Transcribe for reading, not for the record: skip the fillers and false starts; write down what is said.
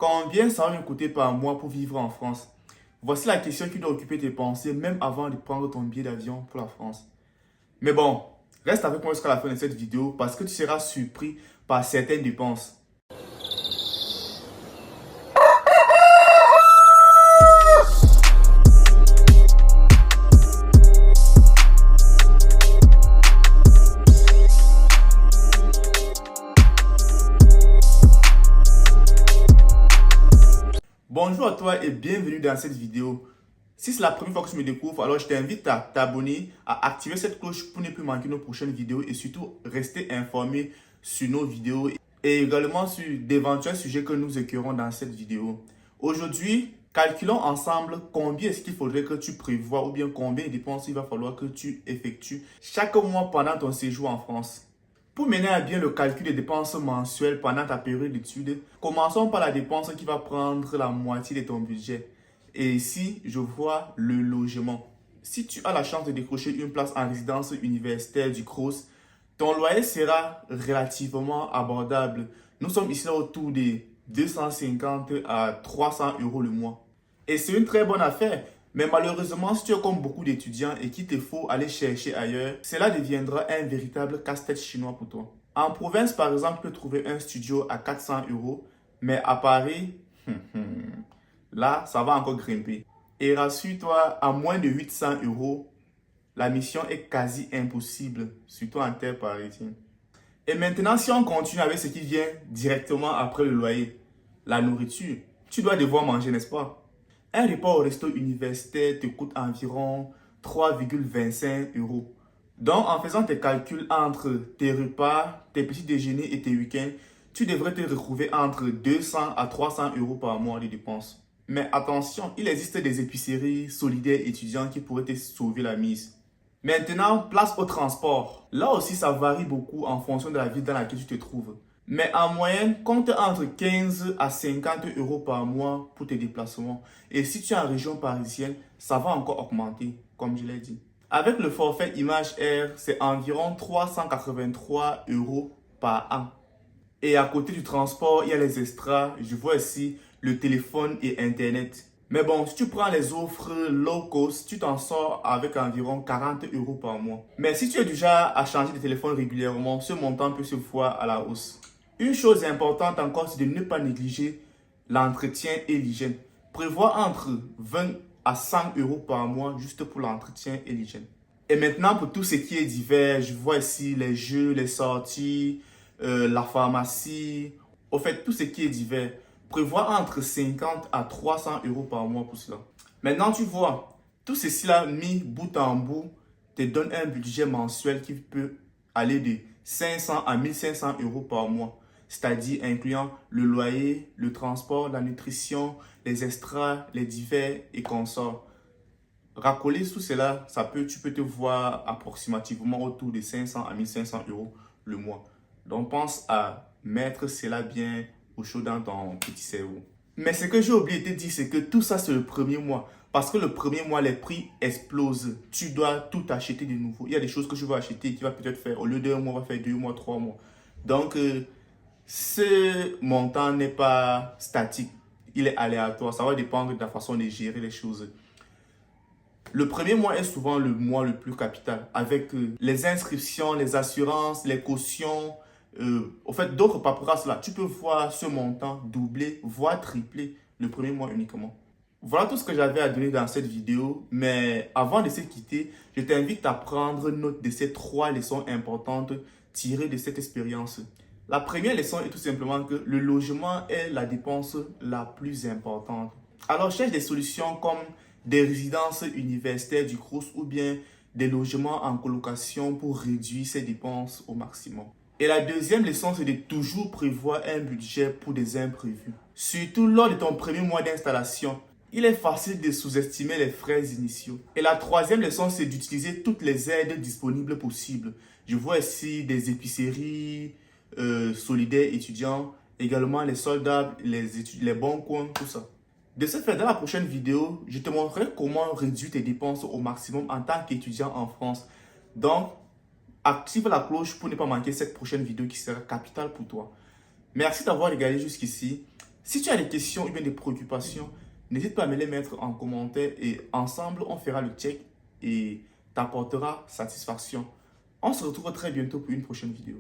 Combien ça va me coûter par mois pour vivre en France? Voici la question qui doit occuper tes pensées même avant de prendre ton billet d'avion pour la France. Mais bon, reste avec moi jusqu'à la fin de cette vidéo parce que tu seras surpris par certaines dépenses. Bonjour à toi et bienvenue dans cette vidéo. Si c'est la première fois que tu me découvres, alors je t'invite à t'abonner, à activer cette cloche pour ne plus manquer nos prochaines vidéos et surtout rester informé sur nos vidéos et également sur d'éventuels sujets que nous éclairons dans cette vidéo. Aujourd'hui, calculons ensemble combien est-ce qu'il faudrait que tu prévois ou bien combien de dépenses il va falloir que tu effectues chaque mois pendant ton séjour en France. Pour mener à bien le calcul des dépenses mensuelles pendant ta période d'études, commençons par la dépense qui va prendre la moitié de ton budget. Et ici, je vois le logement. Si tu as la chance de décrocher une place en résidence universitaire du CROUS, ton loyer sera relativement abordable. Nous sommes ici autour des 250 à 300 euros le mois. Et c'est une très bonne affaire. Mais malheureusement, si tu es comme beaucoup d'étudiants et qu'il te faut aller chercher ailleurs, cela deviendra un véritable casse-tête chinois pour toi. En province, par exemple, tu peux trouver un studio à 400 euros, mais à Paris, là, ça va encore grimper. Et rassure-toi, à moins de 800 euros, la mission est quasi impossible, surtout en terre parisienne. Et maintenant, si on continue avec ce qui vient directement après le loyer, la nourriture, tu dois devoir manger, n'est-ce pas? Un repas au resto universitaire te coûte environ 3,25 euros. Donc, en faisant tes calculs entre tes repas, tes petits déjeuners et tes week-ends, tu devrais te retrouver entre 200 à 300 euros par mois de dépenses. Mais attention, il existe des épiceries solidaires étudiants qui pourraient te sauver la mise. Maintenant, place au transport. Là aussi, ça varie beaucoup en fonction de la ville dans laquelle tu te trouves. Mais en moyenne, compte entre 15 à 50 euros par mois pour tes déplacements. Et si tu es en région parisienne, ça va encore augmenter, comme je l'ai dit. Avec le forfait Image Air, c'est environ 383 euros par an. Et à côté du transport, il y a les extras. Je vois ici le téléphone et Internet. Mais bon, si tu prends les offres low cost, tu t'en sors avec environ 40 euros par mois. Mais si tu es du genre à changer de téléphone régulièrement, ce montant peut se voir à la hausse. Une chose importante encore, c'est de ne pas négliger l'entretien et l'hygiène. Prévois entre 20 à 100 euros par mois juste pour l'entretien et l'hygiène. Et maintenant, pour tout ce qui est divers, je vois ici les jeux, les sorties, la pharmacie. Au fait, tout ce qui est divers. Prévois entre 50 à 300 euros par mois pour cela. Maintenant, tu vois, tout ceci là mis bout en bout te donne un budget mensuel qui peut aller de 500 à 1500 euros par mois. C'est-à-dire incluant le loyer, le transport, la nutrition, les extras, les divers et consorts. Racoler tout cela, tu peux te voir approximativement autour de 500 à 1500 euros le mois. Donc pense à mettre cela bien au chaud dans ton petit cerveau. Mais ce que j'ai oublié de te dire, c'est que tout ça, c'est le premier mois. Parce que le premier mois, les prix explosent. Tu dois tout acheter de nouveau. Il y a des choses que je veux acheter qui va peut-être faire, au lieu d'un mois, va faire 2 mois, 3 mois. Donc, ce montant n'est pas statique. Il est aléatoire. Ça va dépendre de la façon de gérer les choses. Le premier mois est souvent le mois le plus capital. Avec les inscriptions, les assurances, les cautions, au fait, d'autres paperasses là, tu peux voir ce montant doubler, voire tripler le premier mois uniquement. Voilà tout ce que j'avais à donner dans cette vidéo, mais avant de se quitter, je t'invite à prendre note de ces 3 leçons importantes tirées de cette expérience. La première leçon est tout simplement que le logement est la dépense la plus importante. Alors cherche des solutions comme des résidences universitaires du CROUS ou bien des logements en colocation pour réduire ces dépenses au maximum. Et la deuxième leçon, c'est de toujours prévoir un budget pour des imprévus. Surtout lors de ton premier mois d'installation, il est facile de sous-estimer les frais initiaux. Et la troisième leçon, c'est d'utiliser toutes les aides disponibles possibles. Je vois ici des épiceries solidaires étudiants, également les soldats, les bons coins, tout ça. De ce fait, dans la prochaine vidéo, je te montrerai comment réduire tes dépenses au maximum en tant qu'étudiant en France. Donc, active la cloche pour ne pas manquer cette prochaine vidéo qui sera capitale pour toi. Merci d'avoir regardé jusqu'ici. Si tu as des questions ou bien des préoccupations, n'hésite pas à me les mettre en commentaire et ensemble, on fera le check et t'apportera satisfaction. On se retrouve très bientôt pour une prochaine vidéo.